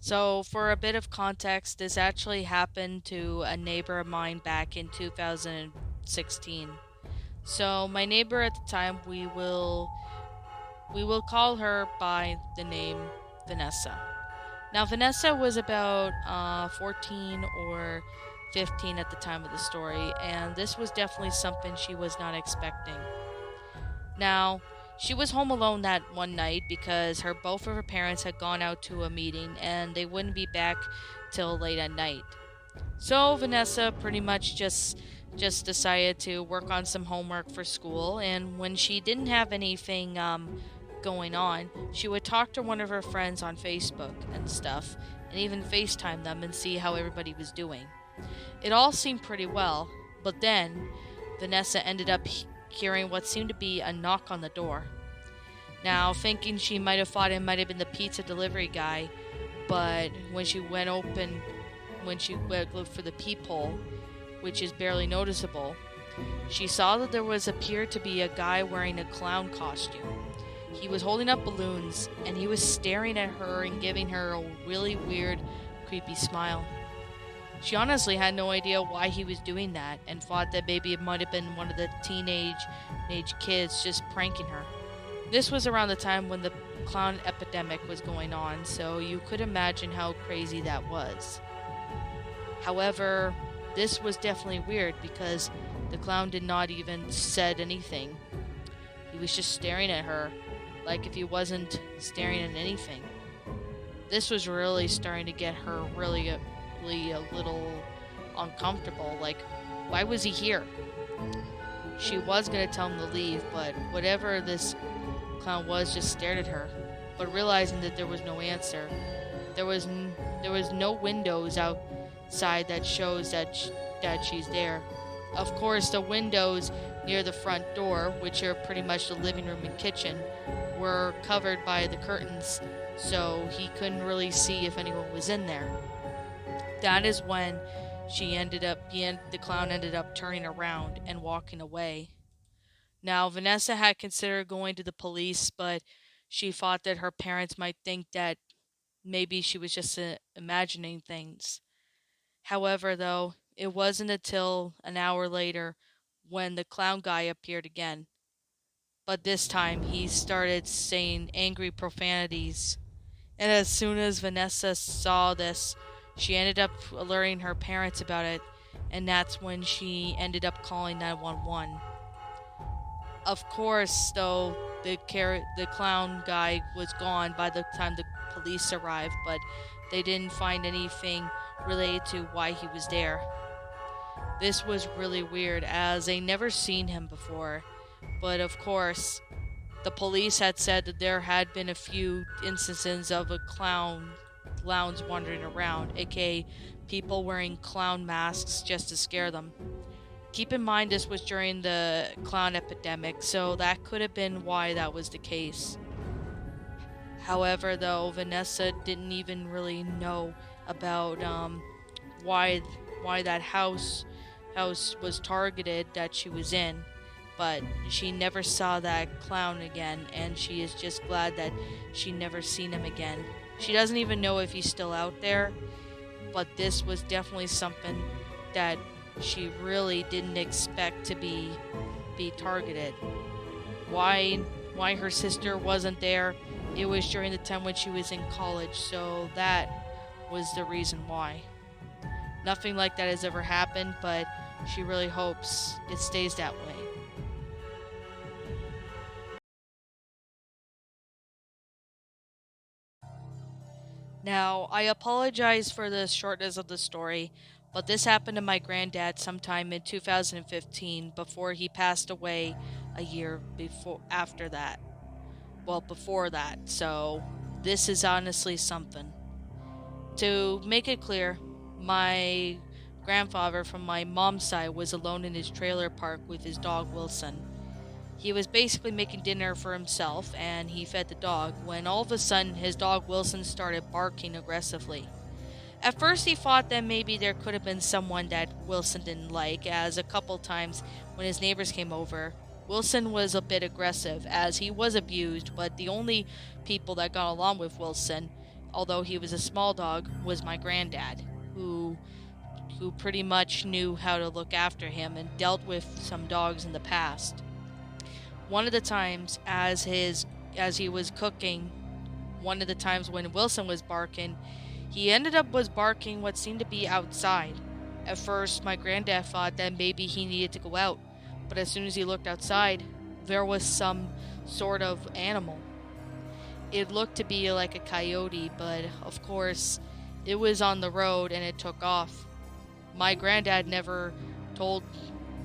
So, for a bit of context, this actually happened to a neighbor of mine back in 2016. So, my neighbor at the time, we will call her by the name Vanessa. Now, Vanessa was about 14 or 15 at the time of the story, and this was definitely something she was not expecting. Now, she was home alone that one night because her both of her parents had gone out to a meeting and they wouldn't be back till late at night. So Vanessa pretty much just decided to work on some homework for school, and when she didn't have anything going on, she would talk to one of her friends on Facebook and stuff, and even FaceTime them and see how everybody was doing. It all seemed pretty well, but then Vanessa ended up hearing what seemed to be a knock on the door. Now, thinking she might have thought it might have been the pizza delivery guy, but when she went looked for the peephole, which is barely noticeable, she saw that there was appeared to be a guy wearing a clown costume. He was holding up balloons and he was staring at her and giving her a really weird, creepy smile. She honestly had no idea why he was doing that and thought that maybe it might have been one of the teenage kids just pranking her. This was around the time when the clown epidemic was going on, so you could imagine how crazy that was. However, this was definitely weird because the clown did not even said anything. He was just staring at her like if he wasn't staring at anything. This was really starting to get her really a little uncomfortable. Like, why was he here? She was gonna tell him to leave, but whatever this clown was just stared at her. But realizing that there was no answer, there was no windows outside that shows that she's there. Of course, the windows near the front door, which are pretty much the living room and kitchen, were covered by the curtains, so he couldn't really see if anyone was in there. That is when the clown ended up turning around and walking away. Now, Vanessa had considered going to the police, but she thought that her parents might think that maybe she was just imagining things. However, though, it wasn't until an hour later when the clown guy appeared again. But this time he started saying angry profanities. And as soon as Vanessa saw this, she ended up alerting her parents about it, and that's when she ended up calling 911. Of course, though, the clown guy was gone by the time the police arrived, but they didn't find anything related to why he was there. This was really weird as they never seen him before, but of course, the police had said that there had been a few instances of clowns wandering around, aka people wearing clown masks just to scare them. Keep in mind this was during the clown epidemic, so that could have been why that was the case. However, though, Vanessa didn't even really know about why that house was targeted that she was in, but she never saw that clown again, and she is just glad that she never seen him again. She doesn't even know if he's still out there, but this was definitely something that she really didn't expect to be targeted. Why why her sister wasn't there? It was during the time when she was in college, so that was the reason why. Nothing like that has ever happened, but she really hopes it stays that way. Now, I apologize for the shortness of the story, but this happened to my granddad sometime in 2015 before he passed away a year before after that. Well, before that. So, this is honestly something. To make it clear, my grandfather from my mom's side was alone in his trailer park with his dog Wilson. He was basically making dinner for himself and he fed the dog when all of a sudden his dog Wilson started barking aggressively. At first, he thought that maybe there could have been someone that Wilson didn't like, as a couple times when his neighbors came over, Wilson was a bit aggressive, as he was abused, but the only people that got along with Wilson although he was a small dog, was my granddad, who pretty much knew how to look after him and dealt with some dogs in the past. One of the times as he was cooking, one of the times when Wilson was barking, he ended up was barking what seemed to be outside. At first, my granddad thought that maybe he needed to go out, but as soon as he looked outside, there was some sort of animal. It looked to be like a coyote, but of course, it was on the road and it took off. My granddad never told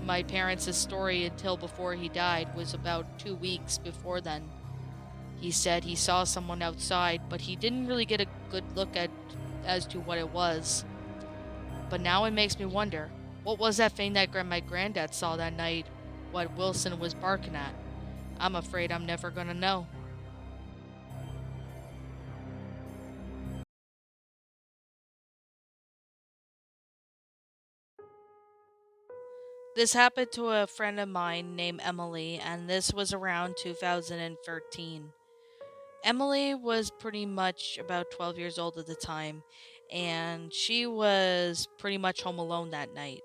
my parents this story until before he died, was about 2 weeks before then. He said he saw someone outside, but he didn't really get a good look at as to what it was. But now it makes me wonder, what was that thing that my granddad saw that night, what Wilson was barking at? I'm afraid I'm never gonna know. This happened to a friend of mine named Emily, and this was around 2013. Emily was pretty much about 12 years old at the time, and she was pretty much home alone that night.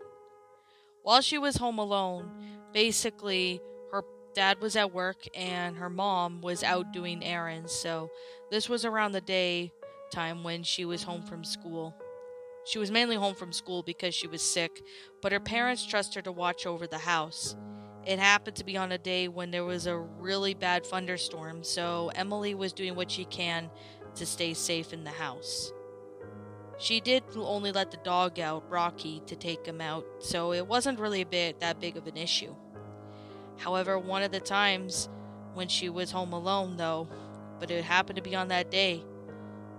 While she was home alone, basically, her dad was at work and her mom was out doing errands, so this was around the day time when she was home from school. She was mainly home from school because she was sick, but her parents trust her to watch over the house. It happened to be on a day when there was a really bad thunderstorm, so Emily was doing what she can to stay safe in the house. She did only let the dog out, Rocky, to take him out, so it wasn't really that big of an issue. However, one of the times when she was home alone, though, but it happened to be on that day,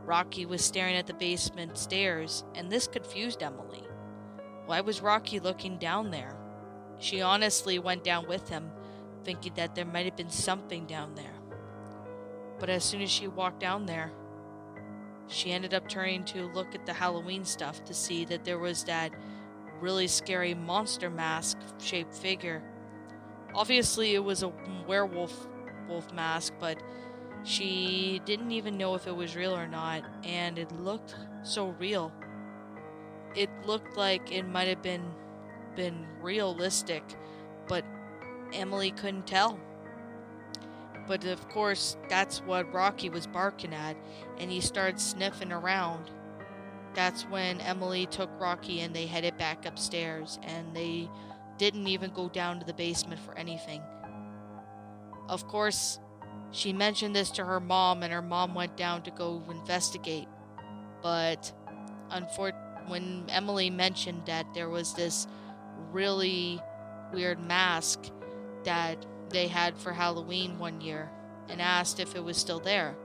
Rocky was staring at the basement stairs, and this confused Emily. Why was Rocky looking down there? She honestly went down with him, thinking that there might have been something down there. But as soon as she walked down there, she ended up turning to look at the Halloween stuff to see that there was that really scary monster mask shaped figure. Obviously, it was a werewolf mask, but she didn't even know if it was real or not, and it looked so real. It looked like it might have been realistic, but Emily couldn't tell. But of course, that's what Rocky was barking at, and he started sniffing around. That's when Emily took Rocky and they headed back upstairs, and they didn't even go down to the basement for anything. Of course, she mentioned this to her mom, and her mom went down to go investigate. But when Emily mentioned that there was this really weird mask that they had for Halloween one year and asked if it was still there,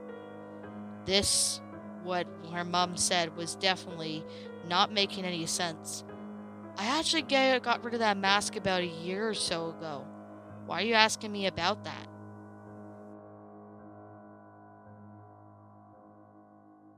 this, what her mom said, was definitely not making any sense. I actually got rid of that mask about a year or so ago. Why are you asking me about that?